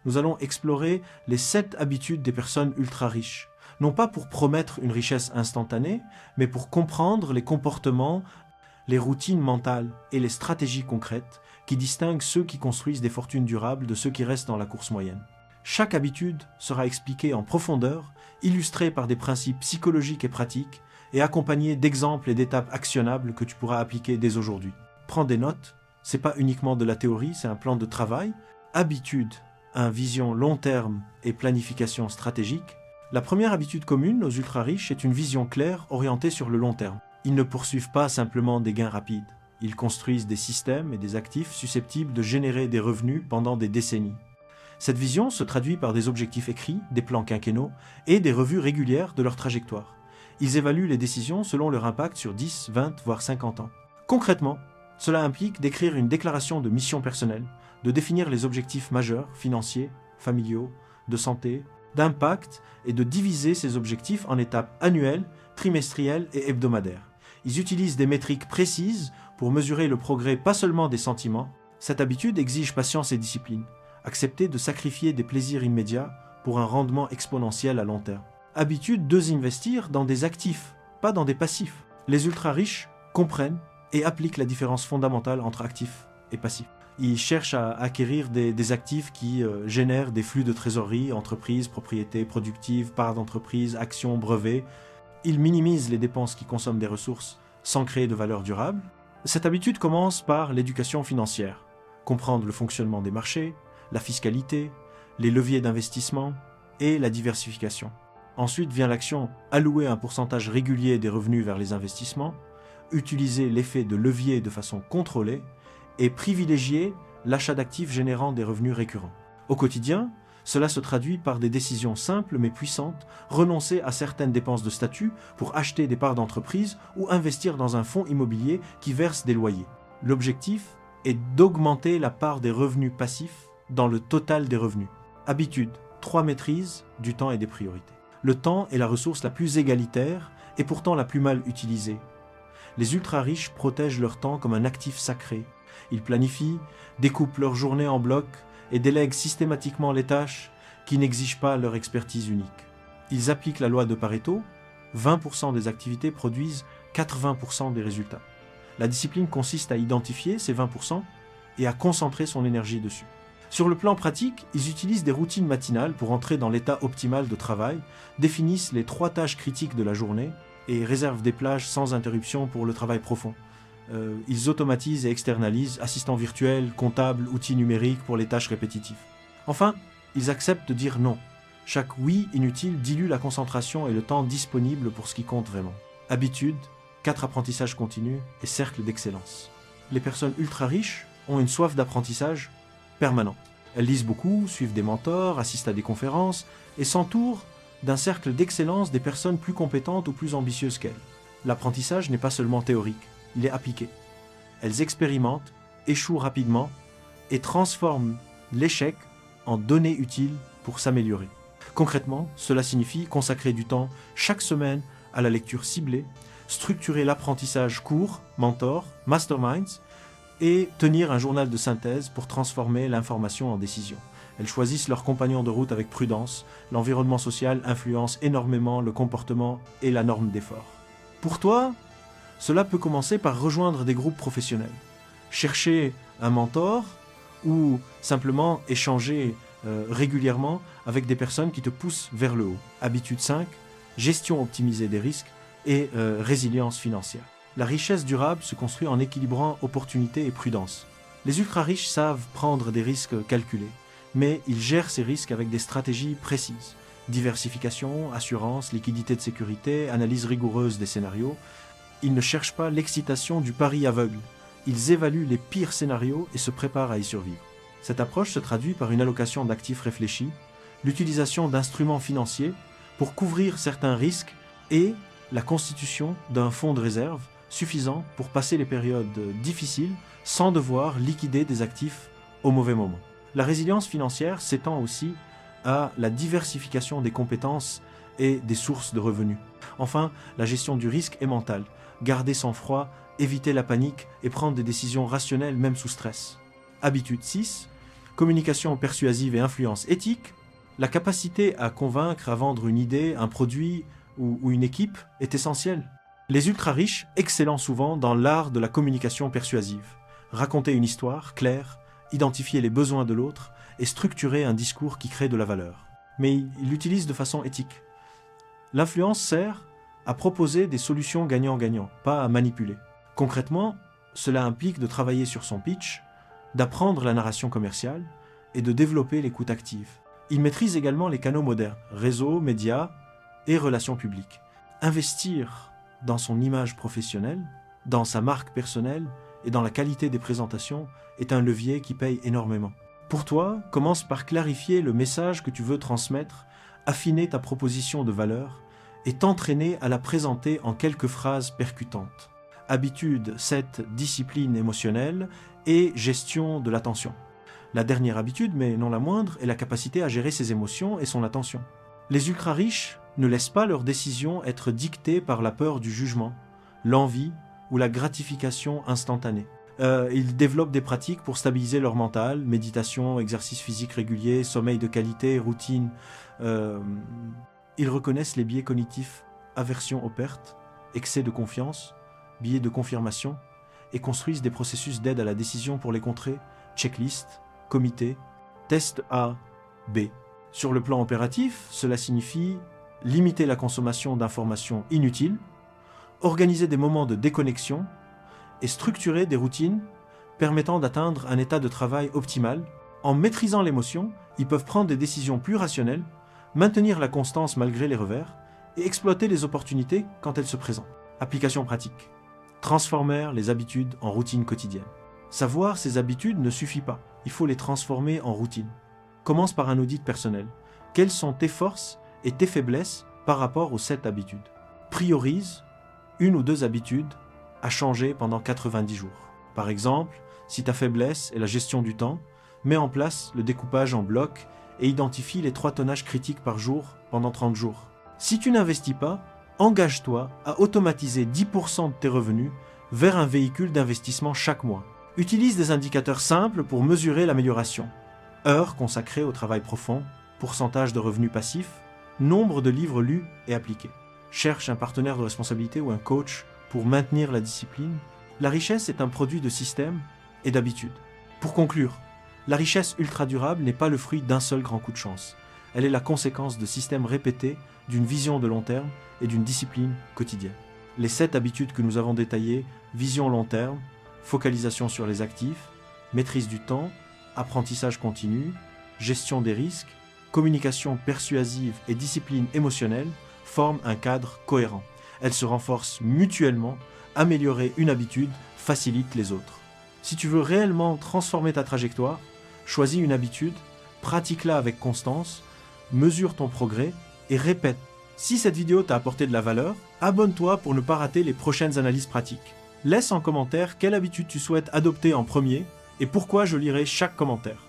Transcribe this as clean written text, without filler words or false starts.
nous allons explorer les 7 habitudes des personnes ultra riches. Non pas pour promettre une richesse instantanée, mais pour comprendre les comportements, les routines mentales et les stratégies concrètes qui distinguent ceux qui construisent des fortunes durables de ceux qui restent dans la course moyenne. Chaque habitude sera expliquée en profondeur, illustrée par des principes psychologiques et pratiques, et accompagnée d'exemples et d'étapes actionnables que tu pourras appliquer dès aujourd'hui. Prends des notes, c'est pas uniquement de la théorie, c'est un plan de travail. Habitude, vision long terme et planification stratégique. La première habitude commune aux ultra-riches est une vision claire orientée sur le long terme. Ils ne poursuivent pas simplement des gains rapides. Ils construisent des systèmes et des actifs susceptibles de générer des revenus pendant des décennies. Cette vision se traduit par des objectifs écrits, des plans quinquennaux et des revues régulières de leur trajectoire. Ils évaluent les décisions selon leur impact sur 10, 20, voire 50 ans. Concrètement, cela implique d'écrire une déclaration de mission personnelle, de définir les objectifs majeurs, financiers, familiaux, de santé, d'impact et de diviser ces objectifs en étapes annuelles, trimestrielles et hebdomadaires. Ils utilisent des métriques précises pour mesurer le progrès pas seulement des sentiments. Cette habitude exige patience et discipline. Accepter de sacrifier des plaisirs immédiats pour un rendement exponentiel à long terme. Habitude de investir dans des actifs, pas dans des passifs. Les ultra-riches comprennent et appliquent la différence fondamentale entre actifs et passifs. Ils cherchent à acquérir des actifs qui génèrent des flux de trésorerie, entreprises, propriétés productives, parts d'entreprise, actions, brevets. Ils minimisent les dépenses qui consomment des ressources sans créer de valeur durable. Cette habitude commence par l'éducation financière. Comprendre le fonctionnement des marchés, la fiscalité, les leviers d'investissement et la diversification. Ensuite vient l'action allouer un pourcentage régulier des revenus vers les investissements, utiliser l'effet de levier de façon contrôlée et privilégier l'achat d'actifs générant des revenus récurrents. Au quotidien, cela se traduit par des décisions simples mais puissantes, renoncer à certaines dépenses de statut pour acheter des parts d'entreprise ou investir dans un fonds immobilier qui verse des loyers. L'objectif est d'augmenter la part des revenus passifs dans le total des revenus. Habitude, 3 maîtrises du temps et des priorités. Le temps est la ressource la plus égalitaire et pourtant la plus mal utilisée. Les ultra-riches protègent leur temps comme un actif sacré. Ils planifient, découpent leur journée en blocs et délèguent systématiquement les tâches qui n'exigent pas leur expertise unique. Ils appliquent la loi de Pareto, 20% des activités produisent 80% des résultats. La discipline consiste à identifier ces 20% et à concentrer son énergie dessus. Sur le plan pratique, ils utilisent des routines matinales pour entrer dans l'état optimal de travail, définissent les 3 tâches critiques de la journée et réservent des plages sans interruption pour le travail profond. Ils automatisent et externalisent assistants virtuels, comptables, outils numériques pour les tâches répétitives. Enfin, ils acceptent de dire non. Chaque oui inutile dilue la concentration et le temps disponible pour ce qui compte vraiment. Habitude, 4 apprentissages continus et cercle d'excellence. Les personnes ultra riches ont une soif d'apprentissage permanente. Elles lisent beaucoup, suivent des mentors, assistent à des conférences et s'entourent d'un cercle d'excellence des personnes plus compétentes ou plus ambitieuses qu'elles. L'apprentissage n'est pas seulement théorique, il est appliqué. Elles expérimentent, échouent rapidement et transforment l'échec en données utiles pour s'améliorer. Concrètement, cela signifie consacrer du temps chaque semaine à la lecture ciblée, structurer l'apprentissage court, mentor, masterminds, et tenir un journal de synthèse pour transformer l'information en décision. Elles choisissent leurs compagnons de route avec prudence. L'environnement social influence énormément le comportement et la norme d'effort. Pour toi, cela peut commencer par rejoindre des groupes professionnels, chercher un mentor ou simplement échanger régulièrement avec des personnes qui te poussent vers le haut. Habitude 5, gestion optimisée des risques et résilience financière. La richesse durable se construit en équilibrant opportunité et prudence. Les ultra-riches savent prendre des risques calculés, mais ils gèrent ces risques avec des stratégies précises. Diversification, assurance, liquidité de sécurité, analyse rigoureuse des scénarios. Ils ne cherchent pas l'excitation du pari aveugle. Ils évaluent les pires scénarios et se préparent à y survivre. Cette approche se traduit par une allocation d'actifs réfléchis, l'utilisation d'instruments financiers pour couvrir certains risques et la constitution d'un fonds de réserve suffisant pour passer les périodes difficiles sans devoir liquider des actifs au mauvais moment. La résilience financière s'étend aussi à la diversification des compétences et des sources de revenus. Enfin, la gestion du risque est mentale. Garder sang-froid, éviter la panique et prendre des décisions rationnelles même sous stress. Habitude 6, communication persuasive et influence éthique, la capacité à convaincre, à vendre une idée, un produit ou une équipe est essentielle. Les ultra-riches excellent souvent dans l'art de la communication persuasive. Raconter une histoire claire, identifier les besoins de l'autre et structurer un discours qui crée de la valeur. Mais ils l'utilisent de façon éthique. L'influence sert à proposer des solutions gagnant-gagnant, pas à manipuler. Concrètement, cela implique de travailler sur son pitch, d'apprendre la narration commerciale et de développer l'écoute active. Il maîtrise également les canaux modernes, réseaux, médias et relations publiques. Investir dans son image professionnelle, dans sa marque personnelle et dans la qualité des présentations est un levier qui paye énormément. Pour toi, commence par clarifier le message que tu veux transmettre, affiner ta proposition de valeur et t'entraîner à la présenter en quelques phrases percutantes. Habitude 7, discipline émotionnelle et gestion de l'attention. La dernière habitude, mais non la moindre, est la capacité à gérer ses émotions et son attention. Les ultra-riches ne laissent pas leurs décisions être dictées par la peur du jugement, l'envie ou la gratification instantanée. Ils développent des pratiques pour stabiliser leur mental, méditation, exercice physique régulier, sommeil de qualité, routine. Ils reconnaissent les biais cognitifs, aversion aux pertes, excès de confiance, biais de confirmation, et construisent des processus d'aide à la décision pour les contrer, checklist, comité, test A, B. Sur le plan opératif, cela signifie limiter la consommation d'informations inutiles, organiser des moments de déconnexion et structurer des routines permettant d'atteindre un état de travail optimal. En maîtrisant l'émotion, ils peuvent prendre des décisions plus rationnelles, maintenir la constance malgré les revers et exploiter les opportunités quand elles se présentent. Application pratique. Transformer les habitudes en routine quotidienne. Savoir ces habitudes ne suffit pas, il faut les transformer en routine. Commence par un audit personnel. Quelles sont tes forces et tes faiblesses par rapport aux 7 habitudes? Priorise 1 ou 2 habitudes à changer pendant 90 jours. Par exemple, si ta faiblesse est la gestion du temps, mets en place le découpage en blocs et identifie les 3 tonnages critiques par jour pendant 30 jours. Si tu n'investis pas, engage-toi à automatiser 10% de tes revenus vers un véhicule d'investissement chaque mois. Utilise des indicateurs simples pour mesurer l'amélioration. Heures consacrées au travail profond, pourcentage de revenus passifs, nombre de livres lus et appliqués. Cherche un partenaire de responsabilité ou un coach pour maintenir la discipline. La richesse est un produit de système et d'habitude. Pour conclure, la richesse ultra durable n'est pas le fruit d'un seul grand coup de chance. Elle est la conséquence de systèmes répétés, d'une vision de long terme et d'une discipline quotidienne. Les 7 habitudes que nous avons détaillées, vision long terme, focalisation sur les actifs, maîtrise du temps, apprentissage continu, gestion des risques, communication persuasive et discipline émotionnelle, forment un cadre cohérent. Elles se renforcent mutuellement, améliorer une habitude facilite les autres. Si tu veux réellement transformer ta trajectoire, choisis une habitude, pratique-la avec constance, mesure ton progrès et répète. Si cette vidéo t'a apporté de la valeur, abonne-toi pour ne pas rater les prochaines analyses pratiques. Laisse en commentaire quelle habitude tu souhaites adopter en premier et pourquoi je lirai chaque commentaire.